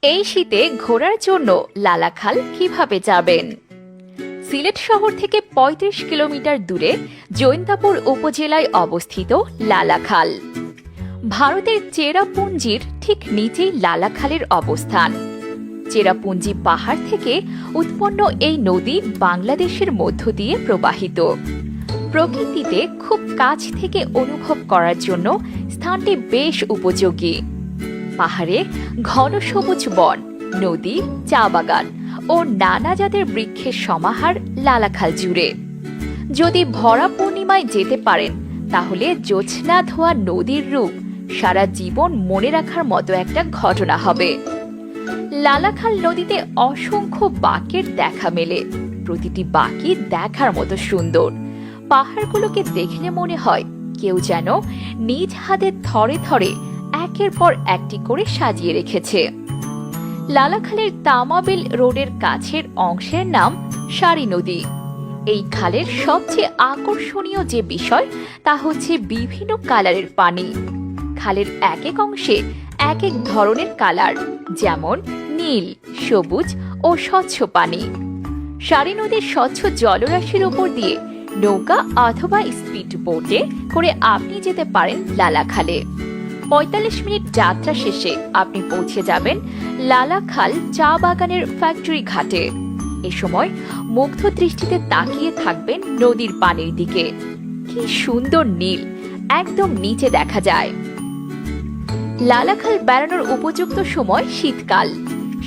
এই শীতে ঘোরার জন্য লালাখাল কিভাবে যাবেন? সিলেট শহর থেকে ৩৫ কিলোমিটার দূরে জৈন্তাপুর উপজেলায় অবস্থিত লালাখাল। ভারতের চেরাপুঞ্জির ঠিক নিচেই লালাখালের অবস্থান। চেরাপুঞ্জি পাহাড় থেকে উৎপন্ন এই নদী বাংলাদেশের মধ্য দিয়ে প্রবাহিত। প্রকৃতিতে খুব কাছ থেকে অনুভব করার জন্য স্থানটি বেশ উপযোগী। পাহাড়ে ঘন সবুজ বন, নদী, চা বাগান ও নানা জাতের বৃক্ষের সমাহার লালাখাল জুড়ে। যদি ভরা পূর্ণিমায় যেতে পারেন তাহলে জ্যোৎস্না ধোয়া নদীর রূপ সারা জীবন মনে রাখার মতো একটা ঘটনা হবে। লালাখাল নদীতে অসংখ্য বাঁকের দেখা মেলে। প্রতিটি বাঁকই দেখার মতো সুন্দর। পাহাড়গুলোকে দেখলে মনে হয় কেউ যেন নিজ হাতে থরে থরে একের পর একটি করে সাজিয়ে রেখেছে। লালাখালের তামাবিল রোডের কাছের অংশের নাম সারি নদী। এই খালের সবচেয়ে আকর্ষণীয় যে বিষয় তা হচ্ছে বিভিন্ন কালারের পানি। খালের এক এক অংশে এক এক ধরনের কালার, যেমন নীল, সবুজ ও স্বচ্ছ পানি। সারি নদীর স্বচ্ছ জলরাশির উপর দিয়ে নৌকা অথবা স্পিড বোটে করে আপনি যেতে পারেন লালাখালে। ৪৫ মিনিট যাত্রা শেষে আপনি পৌঁছে যাবেন লালাখাল চা বাগানের ফ্যাক্টরি ঘাটে। এ সময় মুগ্ধ দৃষ্টিতে তাকিয়ে থাকবেন নদীর পানির দিকে। কি সুন্দর নীল, একদম নিচে দেখা যায়। লালাখাল বেড়ানোর উপযুক্ত সময় শীতকাল।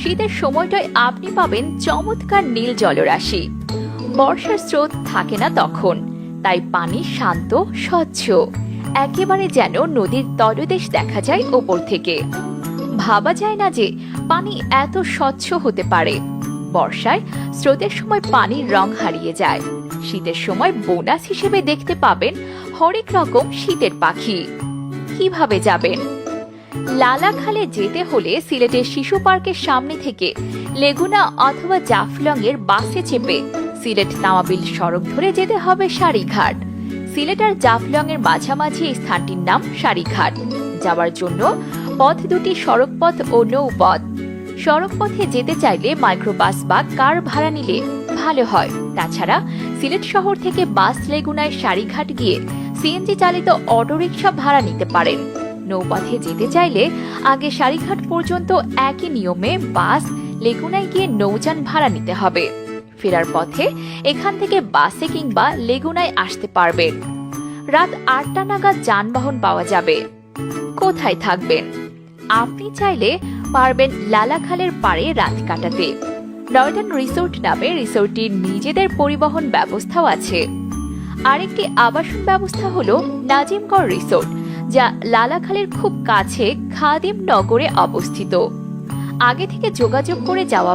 শীতের সময়টায় আপনি পাবেন চমৎকার নীল জলরাশি। বর্ষার স্রোত থাকে না তখন, তাই পানি শান্ত, স্বচ্ছ, একেবারে যেন নদীর তলদেশ দেখা যায় ওপর থেকে। ভাবা যায় না যে পানি এত স্বচ্ছ হতে পারে। বর্ষায় স্রোতের সময় পানির রং হারিয়ে যায়। শীতের সময় বোনাস হিসেবে দেখতে পাবেন হরেক রকম শীতের পাখি। কিভাবে যাবেন? লালাখালে যেতে হলে সিলেটের শিশু পার্কের সামনে থেকে লেগুনা অথবা জাফলং এর বাসে চেপে সিলেট তামাবিল সড়ক ধরে যেতে হবে সারিঘাট। সিলেট আর জাফলং এর মাঝামাঝি এই স্থানটির নাম সারিঘাট। যাওয়ার জন্য পথ দুটি সড়কপথ ও নৌপথ। সড়কপথে যেতে চাইলে মাইক্রোবাস বা কার ভাড়া নিলে ভালো হয়। তাছাড়া সিলেট শহর থেকে বাস লেগুনায় সারিঘাট গিয়ে সিএনজি চালিত অটোরিকশা ভাড়া নিতে পারেন। নৌপথে যেতে চাইলে আগে সারিঘাট পর্যন্ত একই নিয়মে বাস লেগুনায় গিয়ে নৌযান ভাড়া নিতে হবে। ফেরার পথে এখান থেকে বাসে কিংবা লেগুনায় আসতে পারবেন। রাত ৮টা নাগাদ যানবাহন পাওয়া যাবে। কোথায় থাকবেন? আপনি চাইলে পারবেন লালাখালের পাড়ে রাত কাটাতে। নর্দার্ন রিসোর্ট নামে রিসোর্টটির নিজেদের পরিবহন ব্যবস্থাও আছে। আরেকটি আবাসন ব্যবস্থা হলো নাজিমগড় রিসোর্ট, যা লালাখালের খুব কাছে খাদিম নগরে অবস্থিত। আগে থেকে যোগাযোগ করে যাওয়া